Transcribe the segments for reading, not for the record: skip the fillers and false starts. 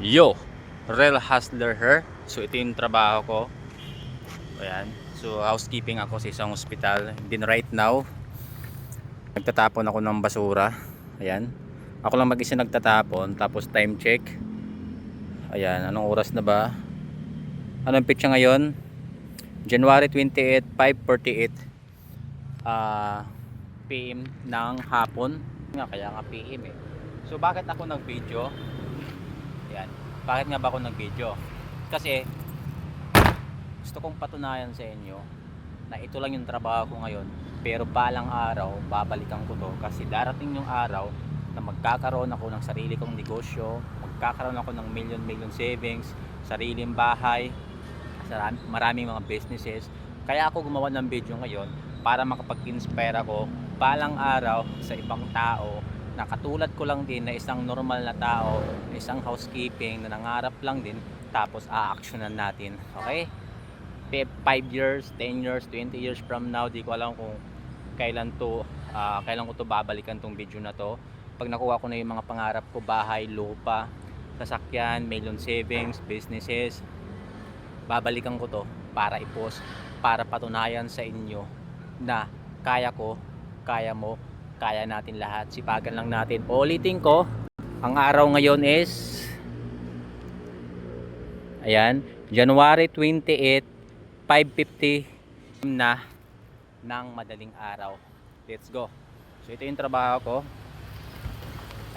Yo, real hustler her. So ito yung trabaho ko. Ayan. So housekeeping ako sa isang ospital. Then right now, nagtatapon ako ng basura. Ayan. Ako lang mag-isa nagtatapon. Tapos time check. Ayan, anong oras na ba? Anong petsa ngayon? January 28, 5:48 PM ng hapon. Kaya nga PM eh. So bakit ako nag-video? Ayan. Bakit nga ba ako nag-video? Kasi gusto kong patunayan sa inyo na ito lang yung trabaho ko ngayon, pero balang araw babalikan ko to kasi darating yung araw na magkakaroon ako ng sarili kong negosyo, magkakaroon ako ng million savings, sariling bahay, maraming mga businesses. Kaya ako gumawa ng video ngayon para makapag-inspire ako balang araw sa ibang tao na katulad ko lang din, na isang normal na tao, na isang housekeeping na nangarap lang din, tapos a-actionan natin. Okay? 5 years, 10 years, 20 years from now, di ko alam kung kailan ko to babalikan tong video na to. Pag nakuha ko na yung mga pangarap ko, bahay, lupa, sasakyan, million savings, businesses, babalikan ko to para i-post, para patunayan sa inyo na kaya ko, kaya mo, kaya natin lahat. Sipagan lang natin. Ulitin ko, ang araw ngayon is ayan, January 28, 5:50 na ng madaling araw. Let's go. So ito yung trabaho ko.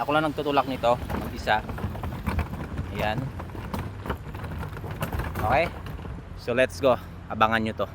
Ako lang nagtutulak nito, mag-isa. Ayan. Okay. So let's go. Abangan nyo to.